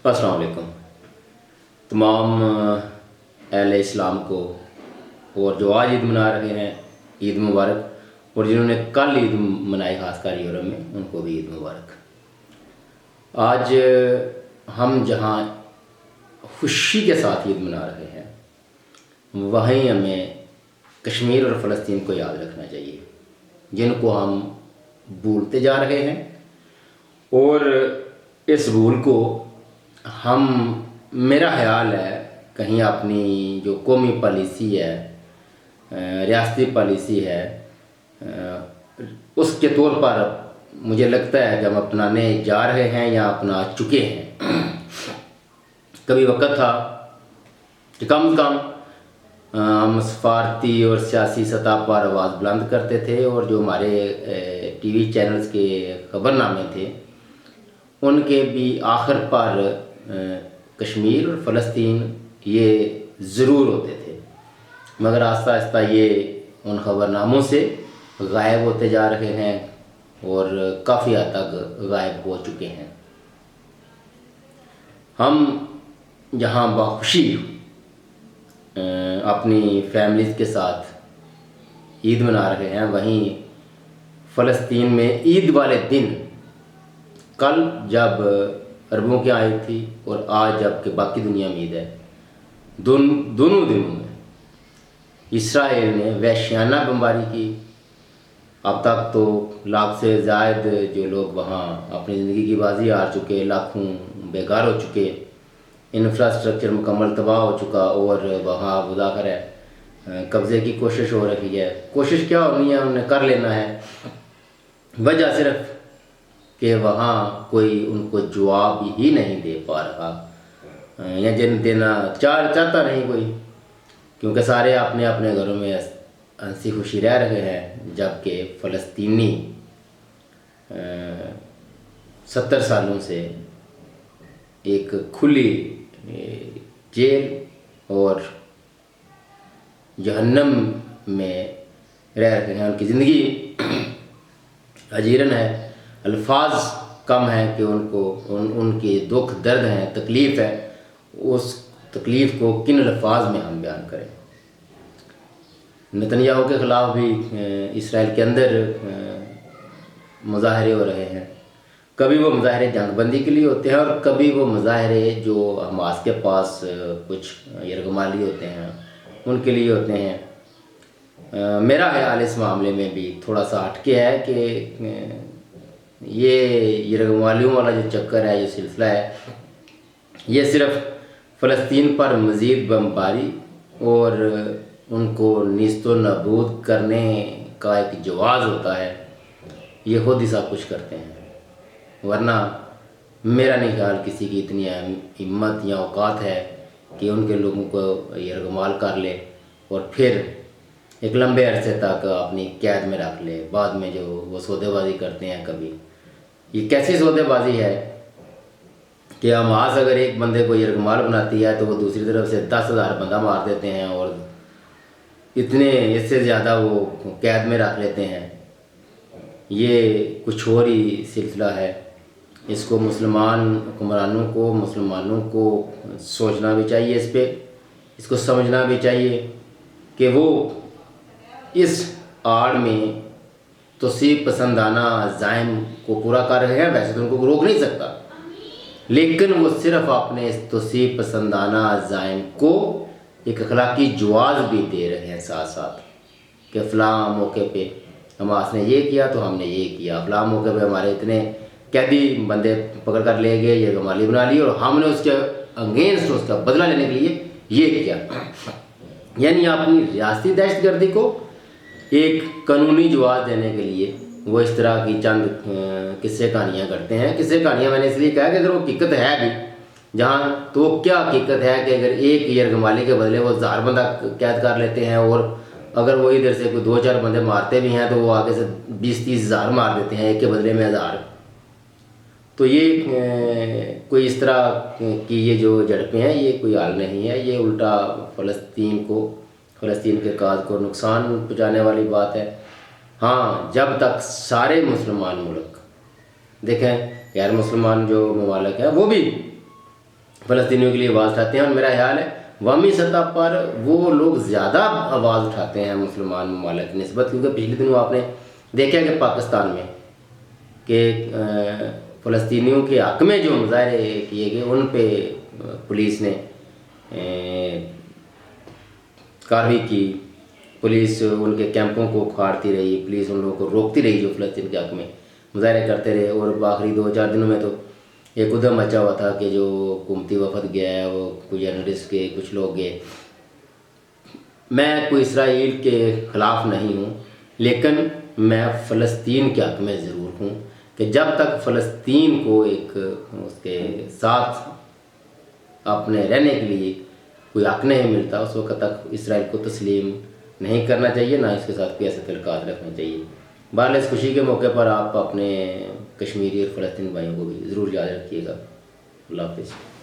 अस्सलाम वालेकुम। तमाम अहले इस्लाम को और जो आज ईद मना रहे हैं ईद मुबारक, और जिन्होंने कल ईद मनाई खासकर यूरोप में उनको भी ईद मुबारक। आज हम जहाँ खुशी के साथ ईद मना रहे हैं वहीं हमें कश्मीर और फ़लस्तीन को याद रखना चाहिए, जिनको हम भूलते जा रहे हैं। और इस भूल को हम, मेरा ख्याल है, कहीं अपनी जो कौमी पॉलिसी है, रियासती पॉलिसी है, उसके तौर पर मुझे लगता है कि हम अपनाने जा रहे हैं या अपना चुके हैं। कभी वक्त था कि कम से कम हम सफारती और सियासी सतह पर आवाज़ बुलंद करते थे, और जो हमारे टीवी चैनल्स के खबरनामे थे उनके भी आखिर पर कश्मीर और फ़लस्तीन ये ज़रूर होते थे। मगर आहिस्ता आहिस्ता ये उन खबरनामों से गायब होते जा रहे हैं और काफ़ी हद तक गायब हो चुके हैं। हम जहाँ बाखुशी अपनी फैमिलीज़ के साथ ईद मना रहे हैं, वहीं फ़लस्तीन में ईद वाले दिन, कल जब अरबों की आई थी और आज जबकि बाकी दुनिया में ईद है, दोनों दिनों में इसराइल ने वहशियाना बमबारी की। अब तक तो लाख से ज़ायद जो लोग वहाँ अपनी ज़िंदगी की बाजी हार चुके, लाखों बेघर हो चुके, इंफ्रास्ट्रक्चर मुकम्मल तबाह हो चुका, और वहाँ मुज़ाकर है कब्ज़े की कोशिश हो रही है। कोशिश क्या होनी है, उन्हें कर लेना है। वजह सिर्फ कि वहाँ कोई उनको जवाब ही नहीं दे पा रहा, या जिन देना चाहता नहीं कोई, क्योंकि सारे अपने अपने घरों में हंसी खुशी रह रहे हैं, जबकि फ़लस्तीनी 70 सालों से एक खुली जेल और जहन्नम में रह रहे हैं। उनकी ज़िंदगी अजीरन है, अल्फाज कम हैं कि उनके दुख दर्द हैं, तकलीफ़ है, उस तकलीफ़ को किन अल्फाज में हम बयान करें। नेतन्याहू के ख़िलाफ़ भी इसराइल के अंदर मुज़ाहरे हो रहे हैं। कभी वो मुज़ाहरे जंगबंदी के लिए होते हैं और कभी वो मुज़ाहरे जो हमास के पास कुछ यरगमाली होते हैं उनके लिए होते हैं। मेरा ख्याल इस मामले में भी थोड़ा सा हटके है कि ये यरगमालियों वाला जो चक्कर है, ये सिलसिला है, ये सिर्फ़ फ़लस्तीन पर मज़ीद बमबारी और उनको नीस्तो नाबूद करने का एक जवाज़ होता है। ये खुद ही सब कुछ करते हैं, वरना मेरा नहीं ख्याल किसी की इतनी हिम्मत या औकात है कि उनके लोगों को यरगमाल कर ले और फिर एक लंबे अरसे तक अपनी कैद में रख ले। बाद में जो वो सौदेबाजी करते हैं, कभी ये कैसी सौदेबाजी है कि हमास अगर एक बंदे को यरगमाल बनाती है तो वो दूसरी तरफ से 10,000 बंदा मार देते हैं और इतने इससे ज़्यादा वो कैद में रख लेते हैं। ये कुछ और ही सिलसिला है। इसको मुसलमान हुक्मरानों मुसलमानों को सोचना भी चाहिए, इस पे इसको समझना भी चाहिए कि वो इस आड़ में तौसीब पसंदाना अज़ाइम को पूरा कर रहे हैं। वैसे तो उनको रोक नहीं सकता, लेकिन वो सिर्फ़ अपने इस तौसीब पसंदाना अज़ाइम को एक अखलाकी जवाज़ भी दे रहे हैं साथ साथ, कि फ़लाँ मौके पे हमास ने ये किया तो हमने ये किया, फ़लाँ मौके पे हमारे इतने कैदी बंदे पकड़ कर ले गए, ये गमाली बना ली और हमने उसके अगेंस्ट उसका बदला लेने के लिए ये किया। यानी अपनी रियासती दहशतगर्दी को एक कानूनी जवाब देने के लिए वो इस तरह की चंद किस्से कहानियाँ करते हैं। किस्से कहानियाँ मैंने इसलिए कहा कि अगर वो हकीकत है भी जहाँ, तो वो क्या हकीकत है कि अगर एक यरगमाली के बदले वो 1000 बंदा कैद कर लेते हैं, और अगर वो इधर से कोई 2-4 बंदे मारते भी हैं तो वो आगे से 20-30 हज़ार मार देते हैं, एक के बदले में 1000। तो ये कोई इस तरह की ये जो झड़पें हैं ये कोई हाल नहीं है, ये उल्टा फ़लस्तीन के काज को नुकसान पहुँचाने वाली बात है। हाँ, जब तक सारे मुसलमान मुल्क, देखें गैर मुसलमान जो ममालिक हैं वो भी फ़लस्तीनियों के लिए आवाज़ उठाते हैं। और मेरा ख्याल है अवामी सतह पर वो लोग ज़्यादा आवाज़ उठाते हैं मुसलमान ममालिक की निस्बत, क्योंकि पिछले दिनों आपने देखा कि पाकिस्तान में कि फ़लस्तीनियों के हक़ में जो मुजाहरे किए गए उन पे पुलिस ने कार्रवाई की, पुलिस उनके कैंपों को उखाड़ती रही, पुलिस उन लोगों को रोकती रही जो फ़लस्तीन के हक़ में मुजाहरे करते रहे। और आखिरी 2-4 दिनों में तो एक उधम मचा हुआ था कि जो हुकूमती वफद गया है वो कुछ जर्नलिस्ट के कुछ लोग गए। मैं कोई इसराइल के ख़िलाफ़ नहीं हूँ, लेकिन मैं फ़लस्तीन के हक़ में ज़रूर हूँ कि जब तक फ़लस्तीन को एक उसके साथ अपने रहने के लिए कोई हक़ नहीं मिलता, उस वक्त तक इसराइल को तस्लीम नहीं करना चाहिए, ना इसके साथ कोई ऐसे तल्लुकात रखने चाहिए। बहरहाल इस खुशी के मौके पर आप अपने कश्मीरी और फ़लस्तीनी भाइयों को भी ज़रूर याद रखिएगा। अल्लाह हाफ़िज़।